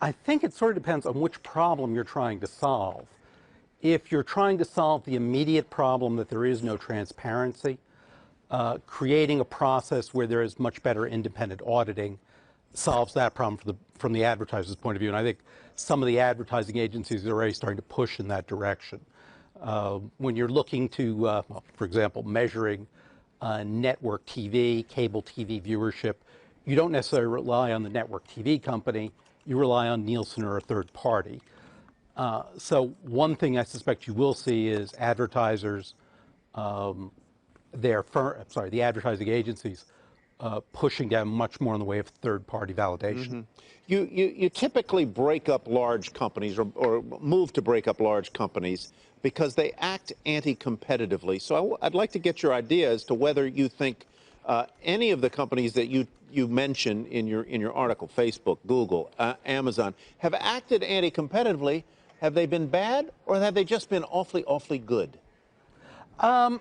I think it sort of depends on which problem you're trying to solve. If you're trying to solve the immediate problem that there is no transparency, creating a process where there is much better independent auditing solves that problem from the advertiser's point of view. And I think some of the advertising agencies are already starting to push in that direction. When you're looking to, well, for example, measuring network TV, cable TV viewership, you don't necessarily rely on the network TV company, you rely on Nielsen or a third party. So one thing I suspect you will see is advertisers, the advertising agencies pushing down much more in the way of third-party validation. You typically break up large companies or move to break up large companies because they act anti-competitively. So I'd like to get your idea as to whether you think any of the companies that you mention in your article, Facebook, Google, Amazon, have acted anti-competitively. Have they been bad, or have they just been awfully good? Well,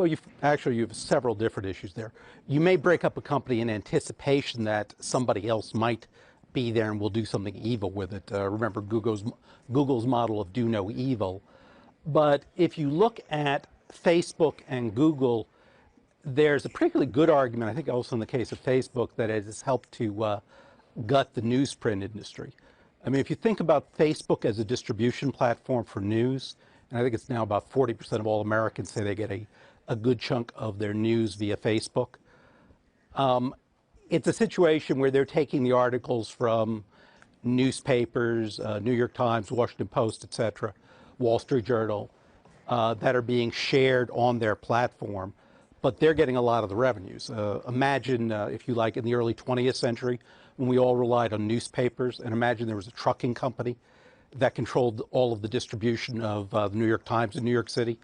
you have several different issues there. You may break up a company in anticipation that somebody else might be there and will do something evil with it. Remember Google's model of do no evil. But if you look at Facebook and Google, there's a particularly good argument, I think also in the case of Facebook, that it has helped to gut the newsprint industry. I mean, if you think about Facebook as a distribution platform for news, and I think it's now about 40% of all Americans say they get a good chunk of their news via Facebook. It's a situation where they're taking the articles from newspapers, New York Times, Washington Post, etc., Wall Street Journal, that are being shared on their platform, but they're getting a lot of the revenues. Imagine, if you like, in the early 20th century, when we all relied on newspapers, and imagine there was a trucking company that controlled all of the distribution of the New York Times in New York City,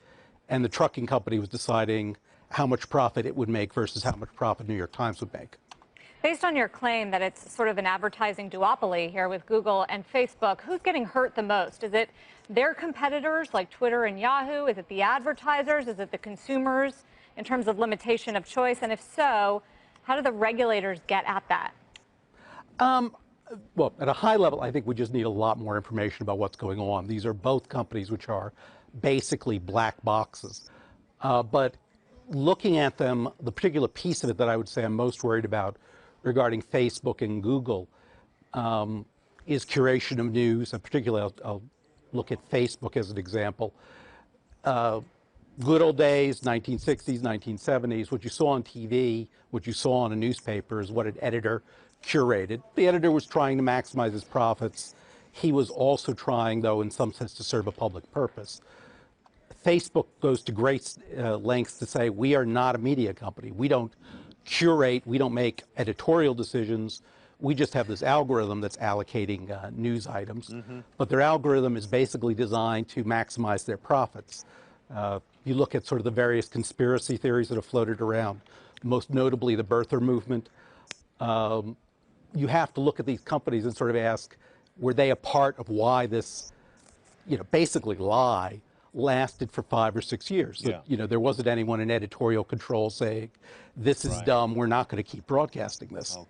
and the trucking company was deciding how much profit it would make versus how much profit New York Times would make. Based on your claim that it's sort of an advertising duopoly here with Google and Facebook, who's getting hurt the most? Is it their competitors like Twitter and Yahoo? Is it the advertisers? Is it the consumers in terms of limitation of choice? And if so, how do the regulators get at that? Well, at a high level, I think we just need a lot more information about what's going on. These are both companies which are basically black boxes. But looking at them, the particular piece of it that I would say I'm most worried about regarding Facebook and Google is curation of news. And particularly, I'll look at Facebook as an example. Good old days, 1960s, 1970s, what you saw on TV, what you saw on a newspaper is what an editor curated. The editor was trying to maximize his profits. He was also trying, though, in some sense, to serve a public purpose. Facebook goes to great lengths to say, we are not a media company. We don't curate, we don't make editorial decisions. We just have this algorithm that's allocating news items. But their algorithm is basically designed to maximize their profits. You look at sort of the various conspiracy theories that have floated around, most notably the birther movement. You have to look at these companies and sort of ask, were they a part of why this, basically lie lasted for 5 or 6 years? Yeah. There wasn't anyone in editorial control saying, this is dumb, we're not going to keep broadcasting this. Okay.